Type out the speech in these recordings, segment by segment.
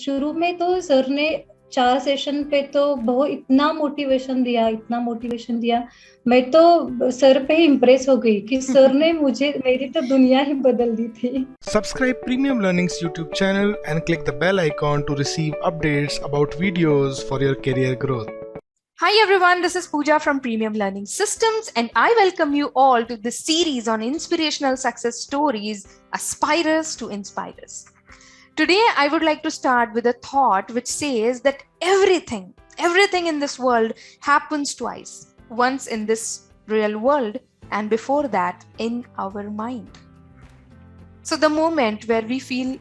शुरू में तो सर ने 4 सेशन पे तो बहुत इतना मोटिवेशन दिया। मैं तो सर पे ही इम्प्रेस हो गई कि सर ने मुझे मेरी तो दुनिया ही बदल दी थी। Subscribe Premium Learning's YouTube channel and click the bell icon to receive updates about videos for your career growth. Hi everyone, this is Pooja from Premium Learning Systems, and I welcome you all to this series on inspirational success stories, Aspirers to Inspirers. Today, I would like to start with a thought which says that everything in this world happens twice. Once in this real world, and before that, in our mind. So the moment where we feel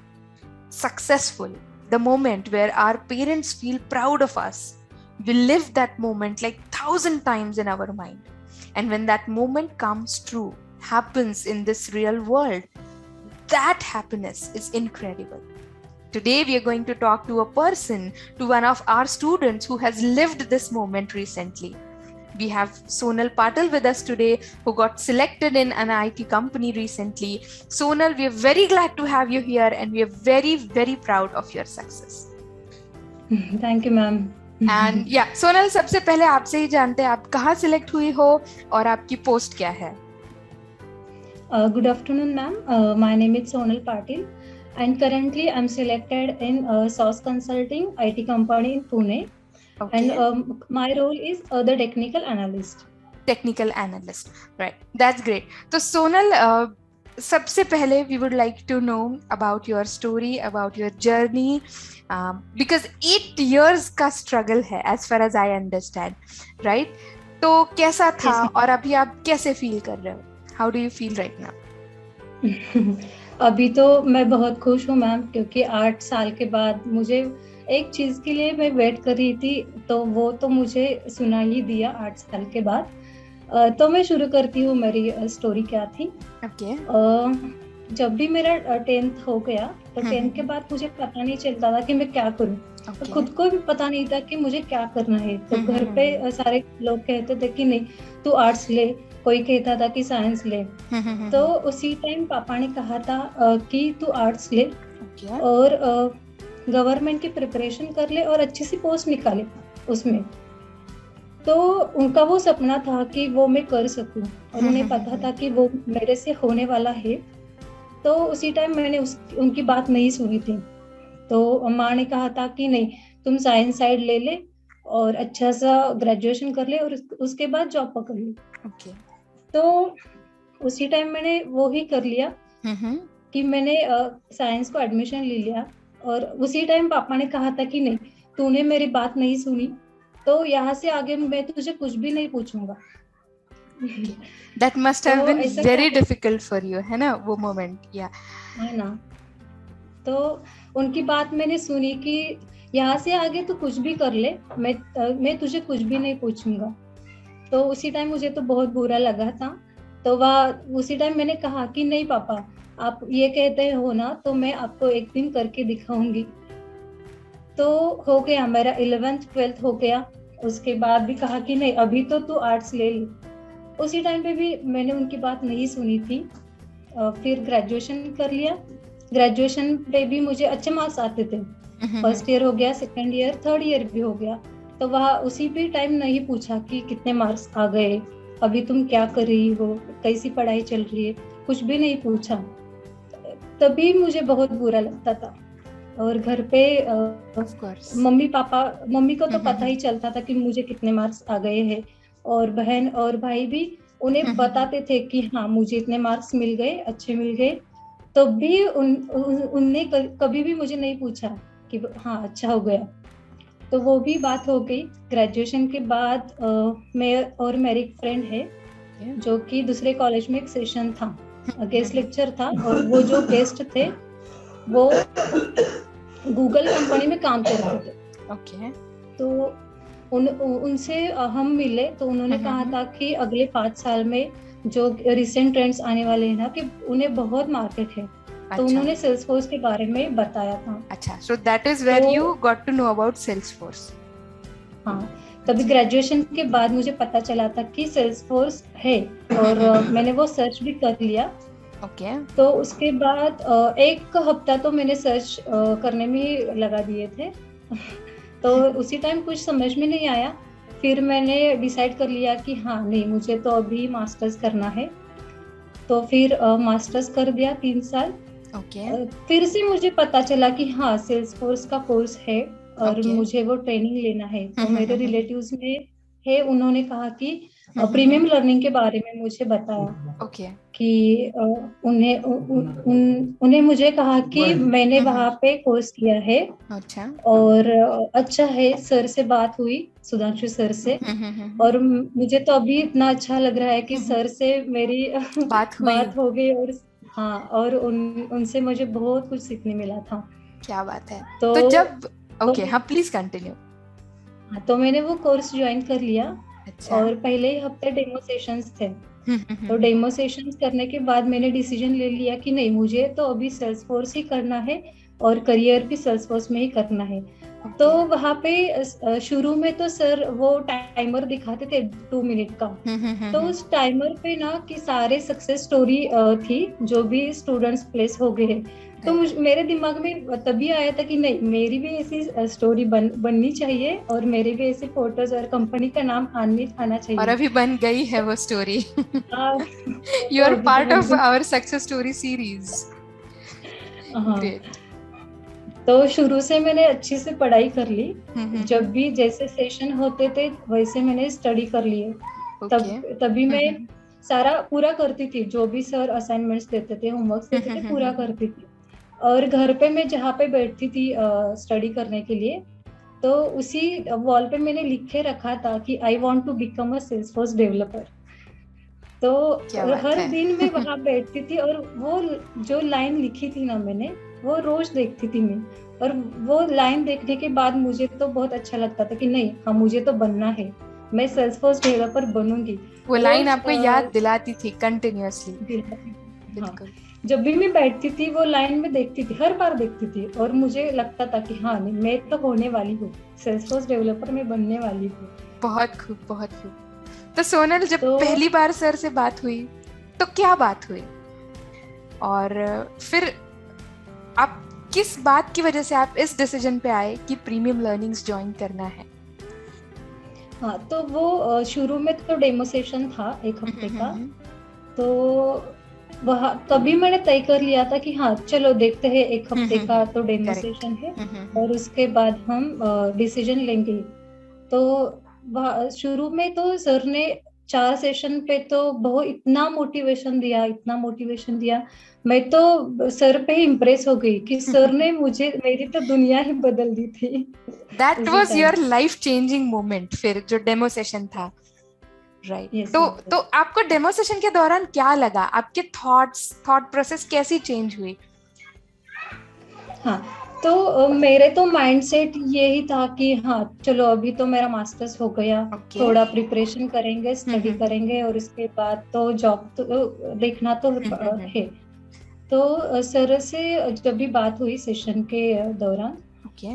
successful, the moment where our parents feel proud of us, we live that moment like 1,000 times in our mind. And when that moment comes true, happens in this real world, that happiness is incredible. Today, we are going to talk to one of our students who has lived this moment recently. We have Sonal Patil with us today, who got selected in an IT company recently. Sonal, we are very glad to have you here, and we are very, very proud of your success. Thank you, ma'am. And या सोनल, सबसे पहले आपसे ही जानते हैं आप कहाँ select हुई हो और आपकी पोस्ट क्या है? Good afternoon, ma'am. My name is Sonal Patil, and currently I'm selected in SOS Consulting IT company in Pune. Okay. And my role is the technical analyst. Technical analyst, right? That's great. So Sonal, सबसे पहले we would like to know about your story, about your journey, because 8 years का struggle है as far as I understand, right? तो कैसा था और अभी आप कैसे feel कर रहे हो? How do you feel right now? अभी तो मैं बहुत खुश हूँ मैम, क्योंकि 8 साल के बाद मुझे एक चीज के लिए मैं वेट कर रही थी, तो वो तो मुझे सुना ही दिया 8 साल के बाद। तो मैं शुरू करती हूँ मेरी स्टोरी क्या थी। Okay. जब भी मेरा 10th हो गया, तो 10th के बाद मुझे पता नहीं चलता था कि मैं क्या करूँ। तो खुद को भी पता नहीं था कि मुझे क्या करना है। तो घर पे सारे लोग कहते थे कि नहीं तू आर्ट्स ले, कोई कहता था कि साइंस ले। तो उसी टाइम पापा ने कहा था कि तू आर्ट्स ले और गवर्नमेंट की प्रिपरेशन कर ले और अच्छी सी पोस्ट निकाले उसमें। तो उनका वो सपना था कि वो मैं कर सकूं, और उन्हें पता था कि वो मेरे से होने वाला है। तो उसी टाइम मैंने उनकी बात नहीं सुनी थी। तो माँ ने कहा था कि नहीं तुम साइंस साइड ले ले और अच्छा सा ग्रेजुएशन कर ले और उसके बाद जॉब पकड़ ले। Okay. तो उसी टाइम मैंने वो ही कर लिया कि मैंने साइंस को एडमिशन ले लिया। और उसी टाइम पापा ने कहा था कि नहीं तूने मेरी बात नहीं सुनी, तो यहाँ से आगे मैं तुझे कुछ भी नहीं पूछूंगा। That must have been very difficult for you, है ना वो moment? Yeah. है ना। तो उनकी बात मैंने सुनी कि यहाँ से आगे तू कुछ भी कर ले, मैं तुझे कुछ भी नहीं पूछूंगा। तो उसी टाइम मुझे तो बहुत बुरा लगा था। तो उसी टाइम मैंने कहा कि नहीं पापा, आप ये कहते हो ना, तो मैं आपको एक दिन करके दिखाऊंगी। तो हो गया मेरा 11th 12th हो गया। उसके बाद भी कहा कि नहीं अभी तो तू आर्ट्स ले ले। उसी टाइम पे भी मैंने उनकी बात नहीं सुनी थी। फिर ग्रेजुएशन कर लिया। ग्रेजुएशन पे भी मुझे अच्छे मार्क्स आते थे। फर्स्ट ईयर हो गया, सेकंड ईयर, थर्ड ईयर भी हो गया। तो वहाँ उसी भी टाइम नहीं पूछा कि कितने मार्क्स आ गए, अभी तुम क्या कर रही हो, कैसी पढ़ाई चल रही है, कुछ भी नहीं पूछा। तभी मुझे बहुत बुरा लगता था। और घर पे मम्मी को तो पता ही चलता था कि मुझे कितने मार्क्स आ गए हैं, और बहन और भाई भी उन्हें बताते थे कि हाँ मुझे इतने मार्क्स मिल गए, अच्छे मिल गए। तो भी उनने कभी भी मुझे नहीं पूछा कि हाँ अच्छा हो गया। तो वो भी बात हो गई। ग्रेजुएशन के बाद मैं और मेरी एक फ्रेंड है जो कि दूसरे कॉलेज में एक सेशन था, गेस्ट लेक्चर था, और वो जो गेस्ट थे वो गूगल कंपनी में काम करते थे। Okay. तो उनसे हम मिले, तो उन्होंने कहा था कि अगले 5 साल में जो रिसेंट ट्रेंड्स आने वाले हैं ना, कि उन्हें बहुत मार्केट है। तो उन्होंने सेल्सफोर्स के बारे में बताया था। अच्छा, so that is where you got to know about Salesforce. हाँ, तभी ग्रेजुएशन के बाद मुझे पता चला था कि सेल्सफोर्स है, और मैंने वो सर्च भी कर लिया। ओके। तो उसके बाद एक हफ्ता तो मैंने सर्च करने में ही लगा दिए थे। तो उसी टाइम कुछ समझ में नहीं आया, फिर मैंने डिसाइड कर लिया कि हाँ नहीं, मुझे तो अभी मास्टर्स करना है। तो फिर मास्टर्स कर दिया 3 साल। ओके। फिर से मुझे पता चला कि हाँ सेल्सफोर्स का कोर्स है और Okay. मुझे वो ट्रेनिंग लेना है। तो मेरे रिलेटिव्स में है, उन्होंने कहा कि हम्म। प्रीमियम लर्निंग के बारे में मुझे बताया ओके। कि उन्हें मुझे कहा कि मैंने वहाँ पे कोर्स किया है अच्छा। और अच्छा है। सर से बात हुई, सुधांशु सर से, और मुझे तो अभी इतना अच्छा लग रहा है कि सर से मेरी बात हुई। बात हो गई। और हाँ, और उनसे मुझे बहुत कुछ सीखने मिला था। क्या बात है। तो तो जब तो, ओके, हाँ प्लीज कंटिन्यू। तो मैंने वो कोर्स ज्वाइन कर लिया। अच्छा। और पहले ही हफ्ते डेमो सेशंस थे। तो डेमो सेशंस करने के बाद मैंने डिसीजन ले लिया कि नहीं, मुझे तो अभी सेल्सफोर्स ही करना है और करियर भी सेल्सफोर्स में ही करना है। तो वहाँ पे शुरू में तो सर वो टाइमर दिखाते थे 2 मिनट का। तो उस टाइमर पे ना कि सारे सक्सेस स्टोरी थी जो भी स्टूडेंट्स प्लेस हो गए। तो मेरे दिमाग में तभी आया था कि नहीं, मेरी भी ऐसी स्टोरी बननी चाहिए और मेरे भी ऐसे फोटोज और कंपनी का नाम आना चाहिए। और अभी बन गई है वो स्टोरी। यू तो आर अभी तो पार्ट बन ऑफ गई। Our success story series. हाँ, ग्रेट। तो शुरू से मैंने अच्छी से पढ़ाई कर ली। जब भी जैसे सेशन होते थे वैसे मैंने स्टडी कर लिए। तभी मैं सारा पूरा करती थी, जो भी सर असाइनमेंट्स देते थे, होमवर्क देते थे, पूरा करती थी। और घर पे मैं जहाँ पे बैठती थी स्टडी करने के लिए, तो उसी वॉल पे मैंने लिख के रखा था कि I want to become a Salesforce developer. तो हर दिन मैं वहां बैठती थी और वो जो लाइन लिखी थी ना मैंने, वो रोज देखती थी मैं। और वो लाइन देखने के बाद मुझे तो बहुत अच्छा लगता था कि नहीं, हाँ मुझे तो बनना है, मैं सेल्सफोर्स डेवलपर बनूंगी। वो लाइन आपको याद दिलाती थी कंटिन्यूअसली। हाँ, जब भी मैं बैठती थी वो लाइन में देखती थी, हर बार देखती थी, और मुझे लगता था कि हाँ नहीं, मैं तो होने वाली हूँ, सेल्सफोर्स डेवलपर में बनने वाली हूँ। बहुत खूब, बहुत खूब। तो सोनल, जब पहली बार सर से बात हुई तो क्या बात हुई, और फिर आप किस बात की वजह से आप इस डिसीजन पे आए कि प्रीमियम लर्निंग्स ज्वाइन करना है? हाँ, तो वो शुरू में तो डेमो सेशन था 1 हफ्ते का। तो वहाँ तभी मैंने तय कर लिया था कि हाँ चलो देखते हैं, 1 हफ्ते का तो डेमो सेशन है और उसके बाद हम डिसीजन लेंगे। तो शुरू में तो सर ने 4 सेशन पे तो बहुत इतना मोटिवेशन दिया, मैं तो सर पे ही इम्प्रेस हो गई कि सर ने मेरी तो दुनिया ही बदल दी थी। That was your life changing moment, फिर जो डेमो सेशन था, राइट? तो आपको डेमो सेशन के दौरान क्या लगा? आपके थॉट प्रोसेस कैसी चेंज हुई? हाँ, तो मेरे तो माइंडसेट यही था कि हाँ चलो अभी तो मेरा मास्टर्स हो गया, थोड़ा प्रिपरेशन करेंगे, स्टडी करेंगे और उसके बाद तो जॉब तो देखना तो है। तो सर से जब भी बात हुई सेशन के दौरान,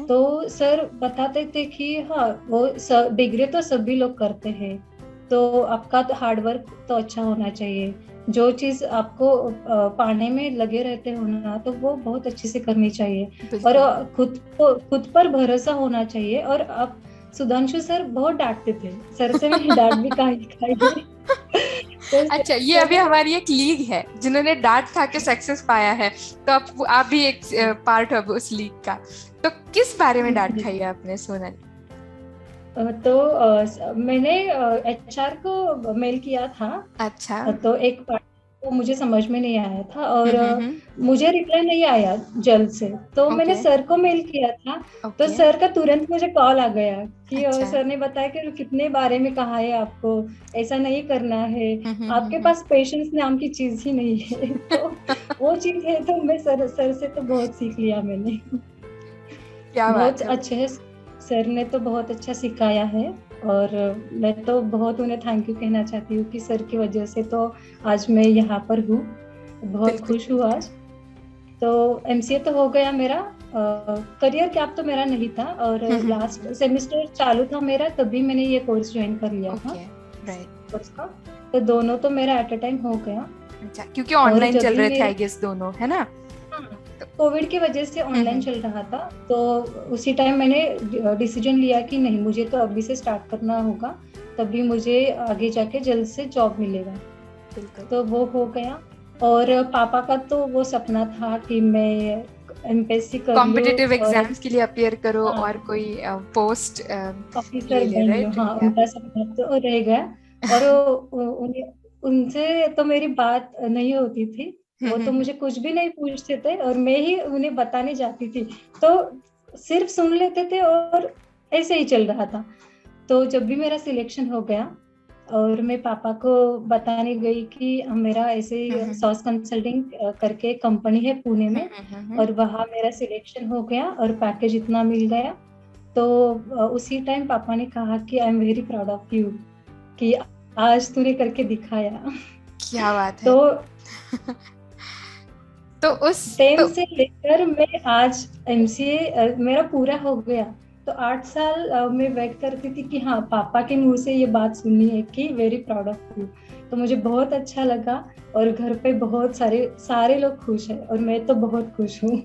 तो सर बताते थे कि हाँ वो डिग्री तो सभी लोग करते हैं, तो आपका तो हार्डवर्क तो अच्छा होना चाहिए, जो चीज आपको पाने में लगे रहते हो ना, तो वो बहुत अच्छे से करनी चाहिए और खुद पर भरोसा होना चाहिए। और अब सुधांशु सर बहुत डांटते थे, सर से मैंने डांट भी खाई। अच्छा, ये अभी हमारी एक लीग है जिन्होंने डांट खा के सक्सेस पाया है, तो आप भी एक पार्ट हो उस लीग का। तो किस बारे में डांट खाई है आपने सोनल? तो मैंने HR को मेल किया था। अच्छा। तो एक पार्ट तो मुझे समझ में नहीं आया था और मुझे रिप्लाई नहीं आया जल्द से, तो मैंने सर को मेल किया था। तो सर का तुरंत मुझे कॉल आ गया कि सर ने बताया कि कितने बारे में कहा है आपको, ऐसा नहीं करना है, आपके पास पेशेंस नाम की चीज ही नहीं है। तो वो चीज है, तो मैं सर से तो बहुत सीख लिया मैंने। बहुत अच्छे है, सर ने तो बहुत अच्छा सिखाया है और मैं तो बहुत उन्हें थैंक यू कहना चाहती हूँ कि सर की वजह से तो आज मैं यहाँ पर हूँ, बहुत खुश हूँ आज। तो MCA तो हो गया मेरा, करियर गैप तो मेरा नहीं था और लास्ट सेमेस्टर चालू था मेरा, तभी मैंने ये कोर्स ज्वाइन कर लिया था कोर्स का। तो दोनों तो मेरा एट अ टाइम हो गया अच्छा, क्योंकि ऑनलाइन चल रहे थे आई गेस दोनों, है ना? कोविड की वजह से ऑनलाइन चल रहा था, तो उसी टाइम मैंने डिसीजन लिया कि नहीं, मुझे तो अभी से स्टार्ट करना होगा, तभी मुझे आगे जाके जल्द से जॉब मिलेगा। तो वो हो गया। और पापा का तो वो सपना था कि मैं एमपीएससी कर लूं, कॉम्पिटिटिव एग्जाम्स के लिए अपियर करो और कोई पोस्ट ऑफिसर बन लूं। हाँ, उनका सपना तो रह गया। और उनसे तो मेरी बात नहीं होती थी, वो तो मुझे कुछ भी नहीं पूछते थे और मैं ही उन्हें बताने जाती थी, तो सिर्फ सुन लेते थे और ऐसे ही चल रहा था। तो जब भी मेरा सिलेक्शन हो गया और मैं पापा को बताने गई कि मेरा ऐसे सॉस कंसल्टिंग करके कंपनी है पुणे में, और वहाँ मेरा सिलेक्शन हो गया और पैकेज इतना मिल गया, तो उसी टाइम पापा ने कहा कि I am very proud of you, कि आज तूने करके दिखाया। क्या बात है। तो उस 10 से लेकर मैं आज एमसीए मेरा पूरा हो गया, तो 8 साल मैं वेट करती थी कि हाँ, पापा के मुंह से ये बात सुननी है कि वेरी प्राउड ऑफ यू। तो मुझे बहुत अच्छा लगा और घर पे बहुत सारे लोग खुश हैं और मैं तो बहुत खुश हूँ।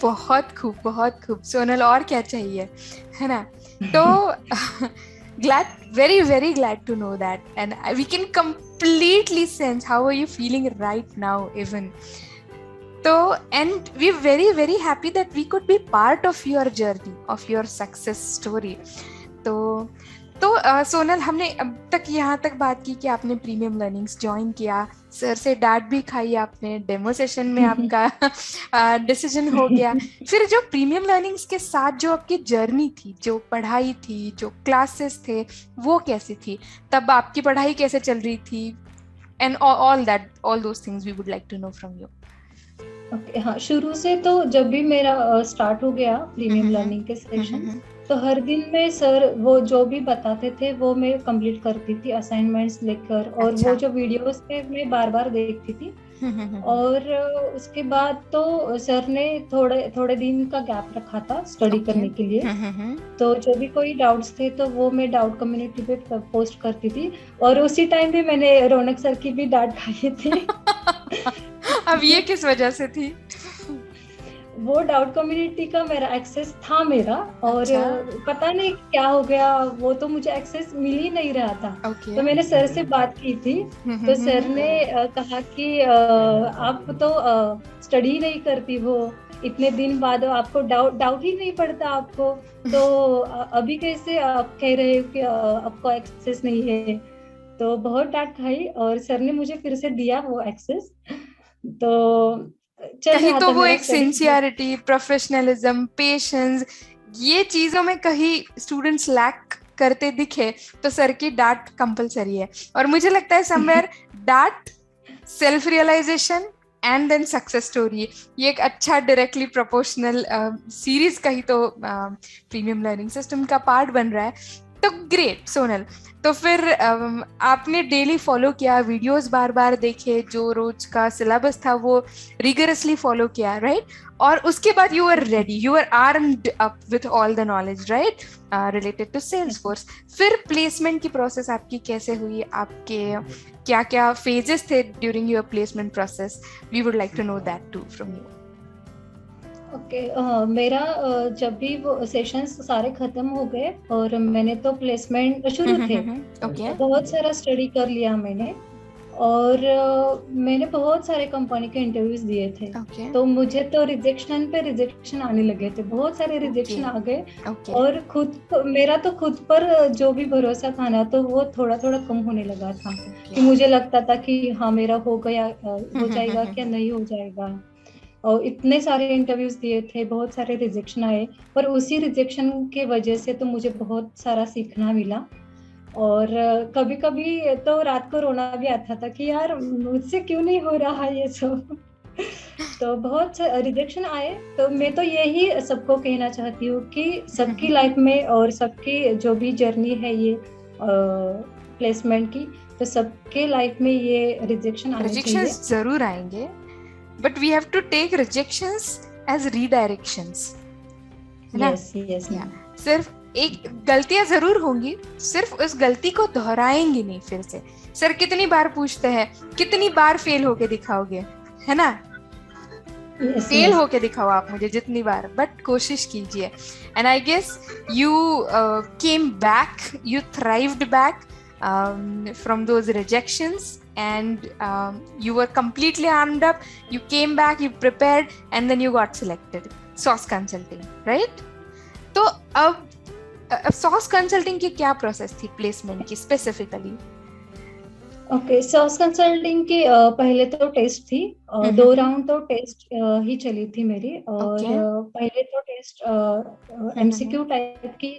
बहुत खूब सोनल, और क्या चाहिए, है ना? तो very very glad to know that, and we can completely sense how are you feeling right now even. So, and we're very very happy that we could be part of your journey, of your success story. तो सोनल, हमने अब तक यहाँ तक बात की कि आपने प्रीमियम लर्निंग्स ज्वाइन किया, सर से डांट भी खाई आपने, डेमो सेशन में आपका डिसीजन हो गया। फिर जो प्रीमियम लर्निंग्स के साथ जो आपकी जर्नी थी, जो पढ़ाई थी, जो क्लासेस थे, वो कैसी थी? तब आपकी पढ़ाई कैसे चल रही थी? And all those things we would like to know from you. Okay, हाँ, शुरू से तो जब भी मेरा स्टार्ट हो गया प्रीमियम लर्निंग के सेशन, तो हर दिन में सर वो जो भी बताते थे वो मैं कंप्लीट करती थी, असाइनमेंट्स लेकर, और वो जो वीडियोस थे मैं बार बार देखती थी। और उसके बाद तो सर ने थोड़े दिन का गैप रखा था स्टडी करने के लिए, तो जो भी कोई डाउट्स थे तो वो मैं डाउट कम्युनिटी पे पोस्ट करती थी, और उसी टाइम पे मैंने रौनक सर की भी डांट खाई थी। अब ये किस वजह से थी? वो डाउट कम्युनिटी का मेरा एक्सेस था मेरा, और पता नहीं क्या हो गया, वो तो मुझे एक्सेस मिल ही नहीं रहा था। तो मैंने सर से बात की थी, तो सर ने कहा कि आप तो स्टडी नहीं करती हो, इतने दिन बाद आपको डाउट ही नहीं पड़ता आपको, तो अभी कैसे आप कह रहे हो कि आपको एक्सेस नहीं है? तो बहुत डांट खाई और सर ने मुझे फिर से दिया वो एक्सेस। तो कहीं तो वो एक सिंसियरिटी, प्रोफेशनलिज्म, पेशेंस, ये चीजों में कहीं स्टूडेंट्स लैक करते दिखे तो सर की डांट कंपलसरी है। और मुझे लगता है somewhere down, self realization and then success story, ये एक अच्छा डायरेक्टली प्रोपोर्शनल सीरीज का ही तो प्रीमियम लर्निंग सिस्टम का पार्ट बन रहा है। तो ग्रेट सोनल, तो फिर आपने डेली फॉलो किया, वीडियोस बार बार देखे, जो रोज का सिलेबस था वो रिगरसली फॉलो किया, राइट? और उसके बाद you are ready, you are armed up with all the knowledge, right, related to Salesforce. फिर प्लेसमेंट की प्रोसेस आपकी कैसे हुई? आपके क्या क्या फेजेस थे during your placement process? We would like to know that too from you. Okay, मेरा जब भी वो सेशंस सारे खत्म हो गए और मैंने तो प्लेसमेंट शुरू थे, बहुत सारा स्टडी कर लिया मैंने, और मैंने बहुत सारे कंपनी के इंटरव्यूज दिए थे। तो मुझे तो रिजेक्शन पे रिजेक्शन आने लगे थे, बहुत सारे रिजेक्शन आ गए, और मेरा तो खुद पर जो भी भरोसा था ना, तो वो थोड़ा थोड़ा कम होने लगा था, कि मुझे लगता था कि हाँ मेरा हो जाएगा क्या नहीं हो जाएगा। और इतने सारे इंटरव्यूज दिए थे, बहुत सारे रिजेक्शन आए, पर उसी रिजेक्शन के वजह से तो मुझे बहुत सारा सीखना मिला। और कभी कभी तो रात को रोना भी आता था कि यार मुझसे क्यों नहीं हो रहा ये सब। तो बहुत रिजेक्शन आए, तो मैं तो यही सबको कहना चाहती हूँ कि सबकी लाइफ में और सबकी जो भी जर्नी है ये प्लेसमेंट की, तो सबके लाइफ में ये रिजेक्शन आने चाहिए, जरूर आएंगे, but we have to take rejections as redirections, है ना? yes, सिर्फ एक गलतियां जरूर होंगी, सिर्फ उस गलती को दोहराएंगे नहीं फिर से। सर कितनी बार पूछते हैं, कितनी बार फेल होके दिखाओगे, है ना? फेल होके दिखाओ आप मुझे जितनी बार, बट कोशिश कीजिए। And I guess you came back, you thrived back from those rejections, and you were completely armed up. You came back, you prepared, and then you got selected. SOS Consulting, right? तो अब SOS Consulting की क्या process थी placement की specifically? Okay, SOS Consulting की पहले तो test थी, 2 राउंड तो टेस्ट ही चली थी मेरी, और पहले तो टेस्ट MCQ टाइप की,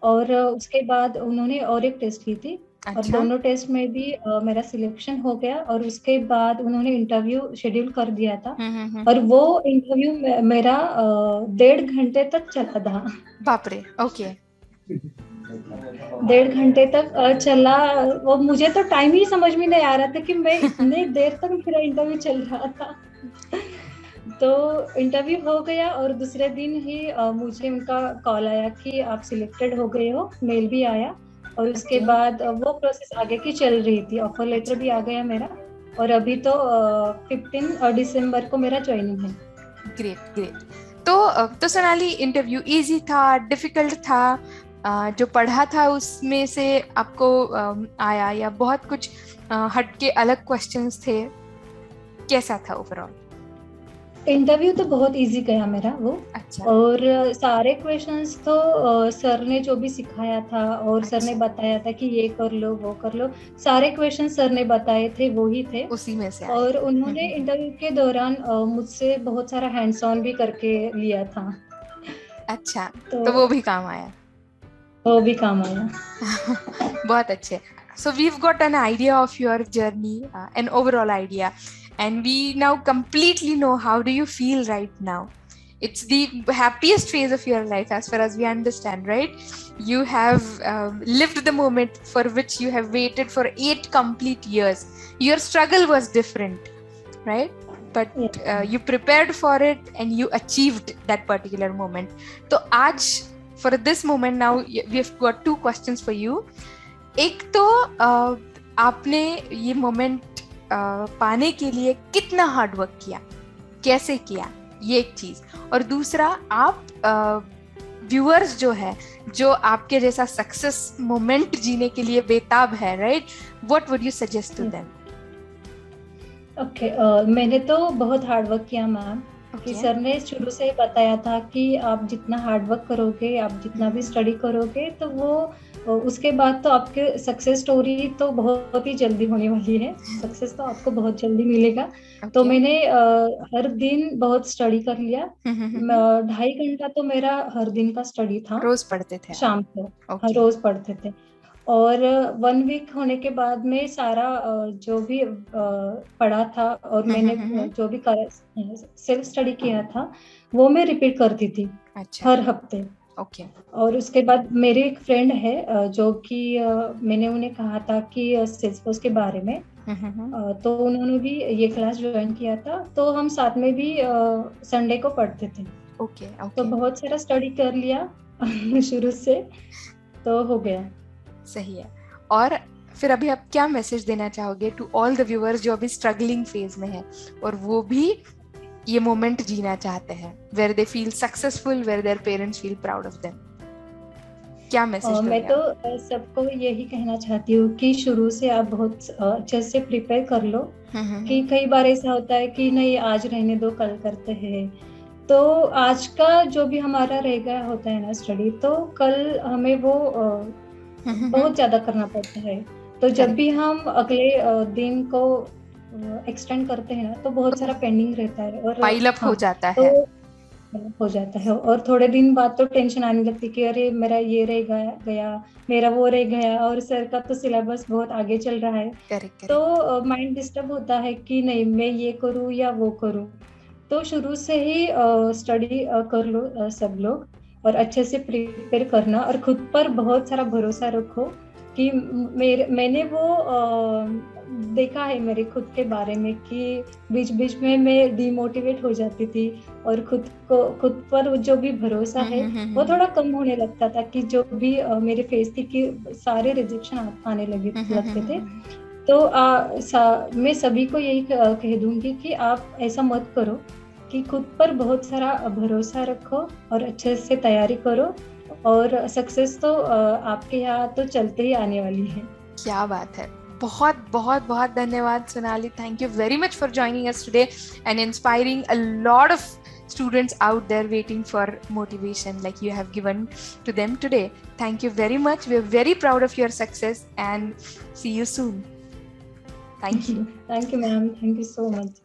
और उसके बाद उन्होंने और एक टेस्ट की थी, और दोनों टेस्ट में भी मेरा सिलेक्शन हो गया, और उसके बाद उन्होंने इंटरव्यू शेड्यूल कर दिया था, और वो इंटरव्यू मेरा 1.5 घंटे तक चला था। बाप रे, ओके। 1.5 घंटे तक चला, वो मुझे तो टाइम ही समझ में नहीं आ रहा था कि मैं इतनी देर तक मेरा इंटरव्यू चल रहा था। तो इंटरव्यू हो गया, और दूसरे दिन ही मुझे उनका कॉल आया कि आप सिलेक्टेड हो गए हो, मेल भी आया, और उसके बाद वो प्रोसेस आगे की चल रही थी। ऑफर लेटर भी आ गया मेरा, और अभी तो 15 दिसंबर को मेरा ज्वाइनिंग है। Great great. तो सोनाली, इंटरव्यू इजी था, डिफिकल्ट था? जो पढ़ा था उसमें से आपको आया, या बहुत कुछ हटके अलग क्वेश्चंस थे? कैसा था ओवरऑल? इंटरव्यू तो बहुत इजी गया मेरा वो। अच्छा। और सारे क्वेश्चंस तो सर ने जो भी सिखाया था, और सर ने बताया था कि ये कर लो, वो कर लो, सारे क्वेश्चन सर ने बताए थे वो ही थे, उसी में से। और उन्होंने इंटरव्यू के दौरान मुझसे बहुत सारा हैंड्स ऑन भी करके लिया था। अच्छा, तो वो भी काम आया? वो भी काम आया। बहुत अच्छे। So we've got an idea of your journey, an overall idea, and we now completely know how do you feel right now. It's the happiest phase of your life as far as we understand, right? You have lived the moment for which you have waited for 8 complete years. Your struggle was different, right? But you prepared for it and you achieved that particular moment. So आज for this moment now we've got 2 questions for you. एक तो आपने ये moment पाने के लिए कितना hard work किया, कैसे किया, ये एक चीज, और दूसरा आप व्यूअर्स जो है, जो आपके जैसा सक्सेस मोमेंट जीने के लिए बेताब है, right, what would you suggest to them? Okay, मैंने तो बहुत हार्ड वर्क किया मैम, कि सर ने शुरू से बताया था कि आप जितना हार्ड वर्क करोगे, आप जितना भी स्टडी करोगे, तो वो उसके बाद तो आपके सक्सेस स्टोरी तो बहुत ही जल्दी होने वाली है, सक्सेस तो आपको बहुत जल्दी मिलेगा। तो मैंने हर दिन बहुत स्टडी कर लिया। 2.5 घंटा तो मेरा हर दिन का स्टडी था। रोज पढ़ते थे? शाम को रोज पढ़ते थे। और 1 वीक होने के बाद में सारा जो भी पढ़ा था, और मैंने जो भी सेल्फ स्टडी किया था, वो मैं रिपीट करती थी हर हफ्ते। ओके। और उसके बाद मेरी एक फ्रेंड है जो कि मैंने उन्हें कहा था कि सेल्सफोर्स के बारे में, तो उन्होंने भी ये क्लास ज्वाइन किया था, तो हम साथ में भी संडे को पढ़ते थे। ओके। तो बहुत सारा स्टडी कर लिया शुरू से, तो हो गया। सही है। और फिर अभी आप क्या मैसेज देना चाहोगे टू ऑल द व्यूअर्स जो अभी स्ट्रगलिंग फेज में है, और वो भी ये मोमेंट जीना चाहते हैं, where they feel successful, where their parents feel proud of them? क्या मैसेज? मैं तो सबको यही कहना चाहती हूँ कि शुरू से आप बहुत अच्छे से प्रिपेयर कर लो, कि कई बार ऐसा होता है कि नहीं, आज रहने दो, कल करते हैं, तो आज का जो भी हमारा रह गया होता है ना स्टडी, तो कल हमें वो बहुत ज्यादा करना पड़ता है। तो जब भी हम अगले दिन को एक्सटेंड करते हैं ना, तो बहुत सारा पेंडिंग रहता है, और पाइल अप हो जाता है। हो जाता है, और थोड़े दिन बाद तो टेंशन आने लगती कि अरे मेरा ये रह गया, मेरा वो रह गया, और सर का तो सिलेबस बहुत आगे चल रहा है। तो माइंड डिस्टर्ब होता है कि नहीं, मैं ये करूँ या वो करूँ। तो शुरू से ही स्टडी कर लो सब लोग, और अच्छे से प्रिपेयर करना, और खुद पर बहुत सारा भरोसा रखो कि मैंने वो देखा है मेरे खुद के बारे में कि बीच बीच में मैं डिमोटिवेट हो जाती थी और खुद पर जो भी भरोसा है वो थोड़ा कम होने लगता था, कि जो भी मेरे फेस थी कि सारे रिजेक्शन आने लगते थे। तो मैं सभी को यही कह दूंगी कि आप ऐसा मत करो, कि खुद पर बहुत सारा भरोसा रखो और अच्छे से तैयारी करो, और सक्सेस तो आपके यहाँ तो चलते ही आने वाली है। क्या बात है, बहुत बहुत बहुत धन्यवाद Sonali. Thank you very much for joining us today and inspiring a lot of students out there waiting for motivation like you have given to them today. Thank you very much. We are very proud of your success and see you soon. Thank you. Thank you, ma'am. Thank you so much.